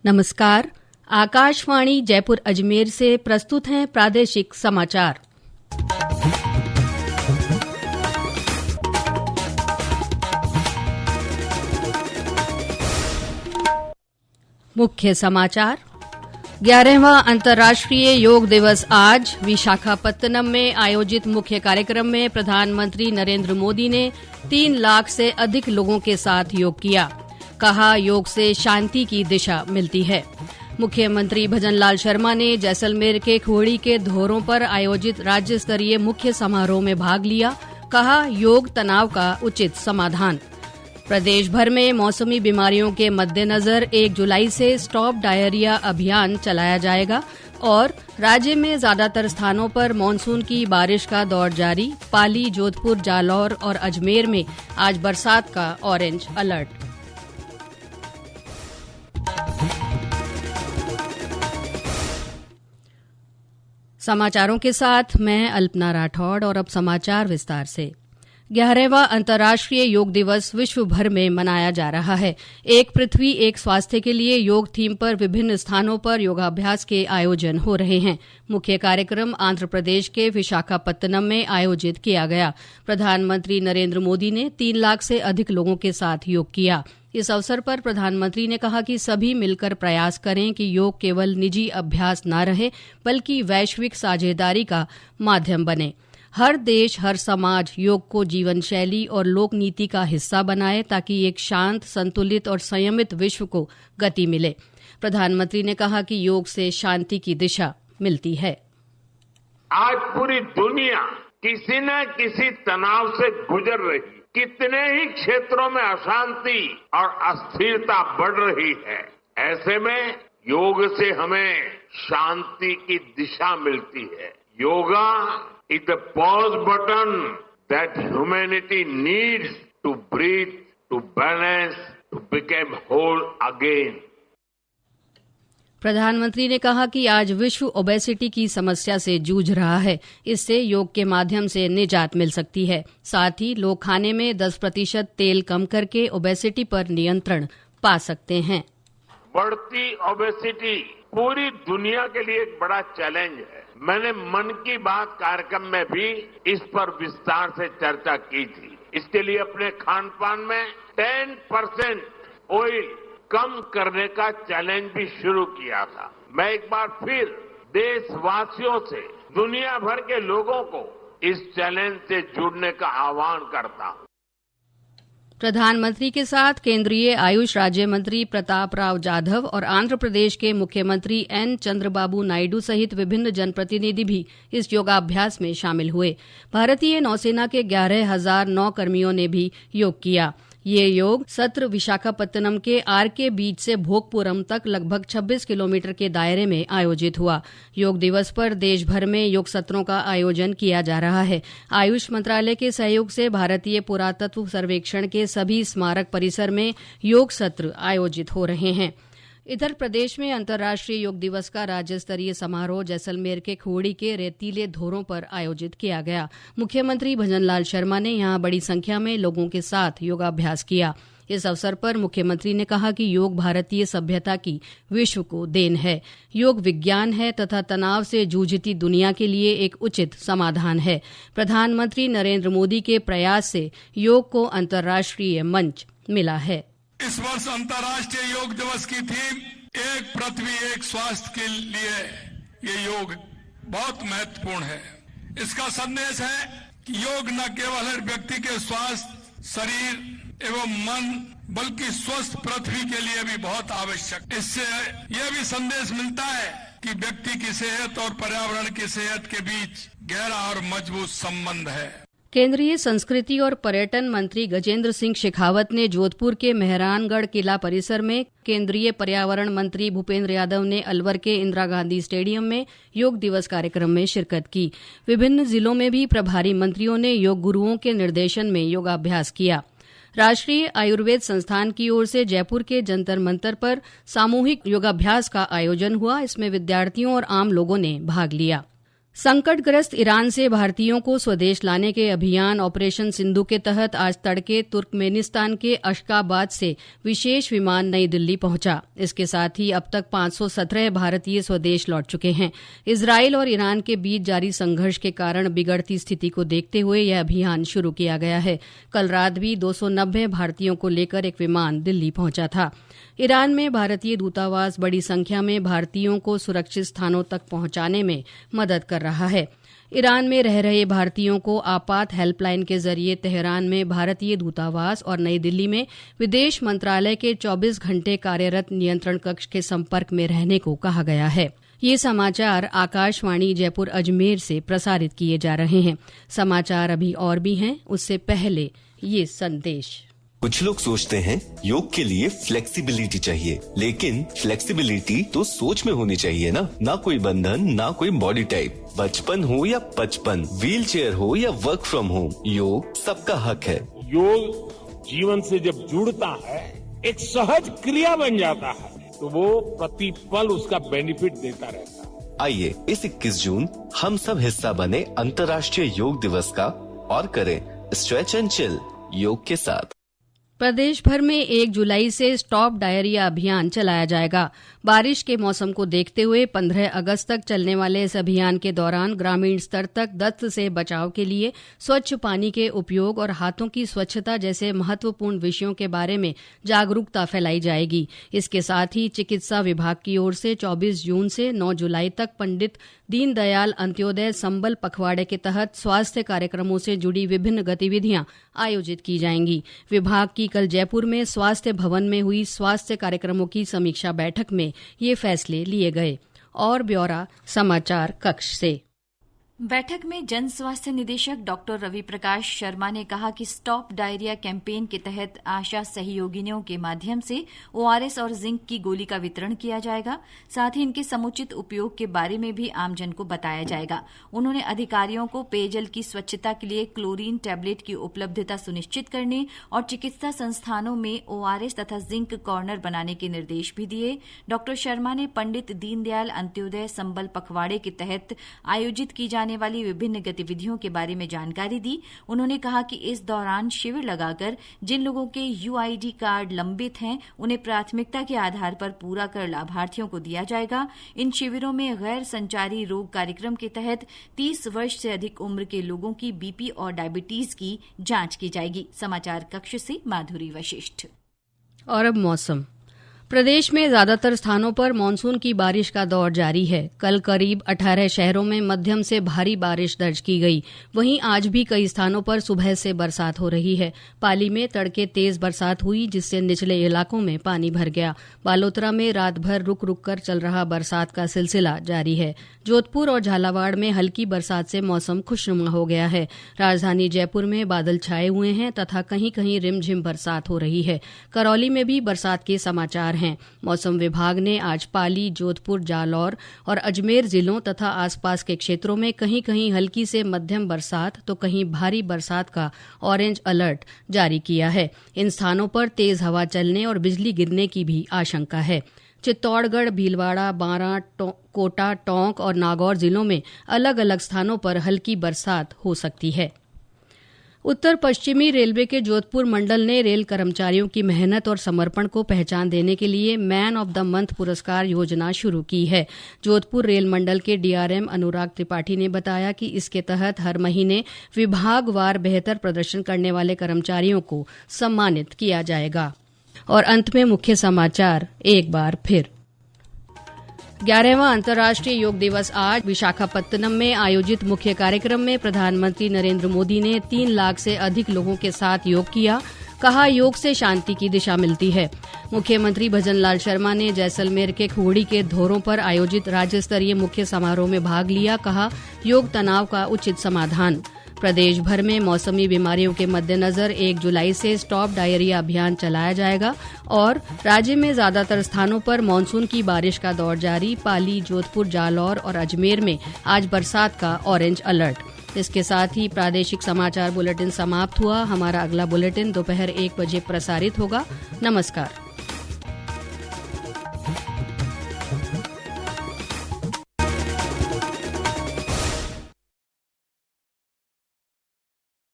नमस्कार। आकाशवाणी जयपुर अजमेर से प्रस्तुत हैं प्रादेशिक समाचार। मुख्य समाचार। 11वां अंतर्राष्ट्रीय योग दिवस आज विशाखापत्तनम में आयोजित मुख्य कार्यक्रम में प्रधानमंत्री नरेंद्र मोदी ने 3 लाख से अधिक लोगों के साथ योग किया। कहा, योग से शांति की दिशा मिलती है। मुख्यमंत्री भजनलाल शर्मा ने जैसलमेर के खोड़ी के धोरों पर आयोजित राज्य स्तरीय मुख्य समारोह में भाग लिया। कहा, योग तनाव का उचित समाधान। प्रदेश भर में मौसमी बीमारियों के मद्देनजर 1 जुलाई से स्टॉप डायरिया अभियान चलाया जाएगा और राज्य में ज्यादातर स्थानों पर मानसून की बारिश का दौर जारी। पाली, जोधपुर, जालौर और अजमेर में आज बरसात का ऑरेंज अलर्ट। समाचारों के साथ मैं अल्पना राठौड़ और अब समाचार विस्तार से। 11वां अंतर्राष्ट्रीय योग दिवस विश्व भर में मनाया जा रहा है। एक पृथ्वी एक स्वास्थ्य के लिए योग थीम पर विभिन्न स्थानों पर योगाभ्यास के आयोजन हो रहे हैं। मुख्य कार्यक्रम आंध्र प्रदेश के विशाखापत्तनम में आयोजित किया गया। प्रधानमंत्री नरेंद्र मोदी ने 3 लाख से अधिक लोगों के साथ योग किया। इस अवसर पर प्रधानमंत्री ने कहा कि सभी मिलकर प्रयास करें कि योग केवल निजी अभ्यास न रहे बल्कि वैश्विक साझेदारी का माध्यम बने। हर देश, हर समाज योग को जीवन शैली और लोक नीति का हिस्सा बनाए ताकि एक शांत, संतुलित और संयमित विश्व को गति मिले। प्रधानमंत्री ने कहा कि योग से शांति की दिशा मिलती है। आज पूरी दुनिया किसी न किसी तनाव से गुजर रही, कितने ही क्षेत्रों में अशांति और अस्थिरता बढ़ रही है। ऐसे में योग से हमें शांति की दिशा मिलती है। Yoga is the pause button that humanity needs to breathe, to balance, to become whole again. प्रधानमंत्री ने कहा कि आज विश्व ओबेसिटी की समस्या से जूझ रहा है। इससे योग के माध्यम से निजात मिल सकती है। साथ ही लोग खाने में 10% तेल कम करके ओबेसिटी पर नियंत्रण पा सकते हैं। बढ़ती ओबेसिटी पूरी दुनिया के लिए एक बड़ा चैलेंज है। मैंने मन की बात कार्यक्रम में भी इस पर विस्तार से चर्चा की थी। इसके लिए अपने खान पान में 10% ऑयल कम करने का चैलेंज भी शुरू किया था। मैं एक बार फिर देशवासियों से, दुनिया भर के लोगों को इस चैलेंज से जुड़ने का आह्वान करता हूं। प्रधानमंत्री के साथ केंद्रीय आयुष राज्य मंत्री प्रताप राव जाधव और आंध्र प्रदेश के मुख्यमंत्री एन चंद्रबाबू नायडू सहित विभिन्न जनप्रतिनिधि भी इस योगाभ्यास में शामिल हुए। भारतीय नौसेना के 11,000 नौकर्मियों ने भी योग किया। ये योग सत्र विशाखापत्तनम के आरके बीच से भोगपुरम तक लगभग 26 किलोमीटर के दायरे में आयोजित हुआ। योग दिवस पर देश भर में योग सत्रों का आयोजन किया जा रहा है। आयुष मंत्रालय के सहयोग से भारतीय पुरातत्व सर्वेक्षण के सभी स्मारक परिसर में योग सत्र आयोजित हो रहे हैं। इधर प्रदेश में अंतर्राष्ट्रीय योग दिवस का राज्य स्तरीय समारोह जैसलमेर के खोड़ी के रेतीले धोरों पर आयोजित किया गया। मुख्यमंत्री भजनलाल शर्मा ने यहां बड़ी संख्या में लोगों के साथ योगाभ्यास किया। इस अवसर पर मुख्यमंत्री ने कहा कि योग भारतीय सभ्यता की विश्व को देन है। योग विज्ञान है तथा तनाव से जूझती दुनिया के लिए एक उचित समाधान है। प्रधानमंत्री नरेंद्र मोदी के प्रयास से योग को अंतर्राष्ट्रीय मंच मिला है। इस वर्ष अंतर्राष्ट्रीय योग दिवस की थीम एक पृथ्वी एक स्वास्थ्य के लिए ये योग बहुत महत्वपूर्ण है। इसका संदेश है कि योग न केवल हर व्यक्ति के स्वास्थ्य, शरीर एवं मन बल्कि स्वस्थ पृथ्वी के लिए भी बहुत आवश्यक। इससे यह भी संदेश मिलता है कि व्यक्ति की सेहत और पर्यावरण की सेहत के बीच गहरा और मजबूत संबंध है। केंद्रीय संस्कृति और पर्यटन मंत्री गजेंद्र सिंह शेखावत ने जोधपुर के मेहरानगढ़ किला परिसर में, केंद्रीय पर्यावरण मंत्री भूपेंद्र यादव ने अलवर के इंदिरा गांधी स्टेडियम में योग दिवस कार्यक्रम में शिरकत की। विभिन्न जिलों में भी प्रभारी मंत्रियों ने योग गुरुओं के निर्देशन में योगाभ्यास किया। राष्ट्रीय आयुर्वेद संस्थान की ओर से जयपुर के जंतर मंतर पर सामूहिक योगाभ्यास का आयोजन हुआ। इसमें विद्यार्थियों और आम लोगों ने भाग लिया। संकटग्रस्त ईरान से भारतीयों को स्वदेश लाने के अभियान ऑपरेशन सिंधु के तहत आज तड़के तुर्कमेनिस्तान के अशगाबाद से विशेष विमान नई दिल्ली पहुंचा। इसके साथ ही अब तक 517 भारतीय स्वदेश लौट चुके हैं। इजराइल और ईरान के बीच जारी संघर्ष के कारण बिगड़ती स्थिति को देखते हुए यह अभियान शुरू किया गया है। कल रात भी 290 भारतीयों को लेकर एक विमान दिल्ली पहुंचा था। ईरान में भारतीय दूतावास बड़ी संख्या में भारतीयों को सुरक्षित स्थानों तक पहुंचाने में मदद कर रहा है। ईरान में रह रहे भारतीयों को आपात हेल्पलाइन के जरिए तेहरान में भारतीय दूतावास और नई दिल्ली में विदेश मंत्रालय के 24 घंटे कार्यरत नियंत्रण कक्ष के संपर्क में रहने को कहा गया है। ये समाचार आकाशवाणी जयपुर अजमेर से प्रसारित किए जा रहे हैं। समाचार अभी और भी हैं, उससे पहले ये संदेश। कुछ लोग सोचते हैं योग के लिए फ्लेक्सिबिलिटी चाहिए, लेकिन फ्लेक्सिबिलिटी तो सोच में होनी चाहिए ना कोई बंधन, ना कोई बॉडी टाइप। बचपन हो या 55, व्हील चेयर हो या वर्क फ्रॉम होम, योग सबका हक है। योग जीवन से जब जुड़ता है, एक सहज क्रिया बन जाता है, तो वो प्रतिपल उसका बेनिफिट देता रहता है। आइए इस 21 जून हम सब हिस्सा बने अंतर्राष्ट्रीय योग दिवस का और करें स्ट्रेच एंड चिल योग के साथ। प्रदेश भर में 1 जुलाई से स्टॉप डायरिया अभियान चलाया जाएगा। बारिश के मौसम को देखते हुए 15 अगस्त तक चलने वाले इस अभियान के दौरान ग्रामीण स्तर तक दस्त से बचाव के लिए स्वच्छ पानी के उपयोग और हाथों की स्वच्छता जैसे महत्वपूर्ण विषयों के बारे में जागरूकता फैलाई जाएगी। इसके साथ ही चिकित्सा विभाग की ओर से 24 जून से 9 जुलाई तक पंडित दीनदयाल अंत्योदय संबल पखवाड़े के तहत स्वास्थ्य कार्यक्रमों से जुड़ी विभिन्न गतिविधियां आयोजित की जाएंगी। विभाग की कल जयपुर में स्वास्थ्य भवन में हुई स्वास्थ्य कार्यक्रमों की समीक्षा बैठक में ये फैसले लिए गए। और ब्यौरा समाचार कक्ष से। बैठक में जन स्वास्थ्य निदेशक डॉक्टर रवि प्रकाश शर्मा ने कहा कि स्टॉप डायरिया कैंपेन के तहत आशा सहयोगिनियों के माध्यम से ओआरएस और जिंक की गोली का वितरण किया जाएगा। साथ ही इनके समुचित उपयोग के बारे में भी आमजन को बताया जाएगा। उन्होंने अधिकारियों को पेयजल की स्वच्छता के लिए क्लोरीन टैबलेट की उपलब्धता सुनिश्चित करने और चिकित्सा संस्थानों में ओआरएस तथा जिंक कॉर्नर बनाने के निर्देश भी दिए। डॉक्टर शर्मा ने पंडित दीनदयाल अंत्योदय संबल पखवाड़े के तहत आयोजित की जाने वाली विभिन्न गतिविधियों के बारे में जानकारी दी। उन्होंने कहा कि इस दौरान शिविर लगाकर जिन लोगों के यूआईडी कार्ड लंबित हैं, उन्हें प्राथमिकता के आधार पर पूरा कर लाभार्थियों को दिया जाएगा। इन शिविरों में गैर संचारी रोग कार्यक्रम के तहत 30 वर्ष से अधिक उम्र के लोगों की बीपी और डायबिटीज की जांच की जाएगी। समाचार कक्ष से माधुरी वशिष्ठ। और अब मौसम। प्रदेश में ज्यादातर स्थानों पर मानसून की बारिश का दौर जारी है। कल करीब 18 शहरों में मध्यम से भारी बारिश दर्ज की गई। वहीं आज भी कई स्थानों पर सुबह से बरसात हो रही है। पाली में तड़के तेज बरसात हुई, जिससे निचले इलाकों में पानी भर गया। बालोतरा में रात भर रुक रुक कर चल रहा बरसात का सिलसिला जारी है। जोधपुर और झालावाड़ में हल्की बरसात से मौसम खुशनुमा हो गया है। राजधानी जयपुर में बादल छाए हुए हैं तथा कहीं कहीं रिमझिम बरसात हो रही है। करौली में भी बरसात के समाचार हैं। मौसम विभाग ने आज पाली, जोधपुर, जालौर और अजमेर जिलों तथा आसपास के क्षेत्रों में कहीं कहीं हल्की से मध्यम बरसात तो कहीं भारी बरसात का ऑरेंज अलर्ट जारी किया है। इन स्थानों पर तेज हवा चलने और बिजली गिरने की भी आशंका है। चित्तौड़गढ़, भीलवाड़ा, बारां, कोटा, टोंक और नागौर जिलों में अलग अलग स्थानों पर हल्की बरसात हो सकती है। उत्तर पश्चिमी रेलवे के जोधपुर मंडल ने रेल कर्मचारियों की मेहनत और समर्पण को पहचान देने के लिए मैन ऑफ द मंथ पुरस्कार योजना शुरू की है। जोधपुर रेल मंडल के डीआरएम अनुराग त्रिपाठी ने बताया कि इसके तहत हर महीने विभागवार बेहतर प्रदर्शन करने वाले कर्मचारियों को सम्मानित किया जाएगा। और अंत में मुख्य समाचार एक बार फिर। 11वां अंतर्राष्ट्रीय योग दिवस आज विशाखापत्तनम में आयोजित मुख्य कार्यक्रम में प्रधानमंत्री नरेंद्र मोदी ने 3 लाख से अधिक लोगों के साथ योग किया। कहा, योग से शांति की दिशा मिलती है। मुख्यमंत्री भजनलाल शर्मा ने जैसलमेर के खुहड़ी के धोरों पर आयोजित राज्य स्तरीय मुख्य समारोह में भाग लिया। कहा, योग तनाव का उचित समाधान। प्रदेश भर में मौसमी बीमारियों के मद्देनजर 1 जुलाई से स्टॉप डायरिया अभियान चलाया जाएगा। और राज्य में ज्यादातर स्थानों पर मानसून की बारिश का दौर जारी। पाली, जोधपुर, जालौर और अजमेर में आज बरसात का ऑरेंज अलर्ट। इसके साथ ही प्रादेशिक समाचार बुलेटिन समाप्त हुआ। हमारा अगला बुलेटिन दोपहर 1 बजे प्रसारित होगा। नमस्कार।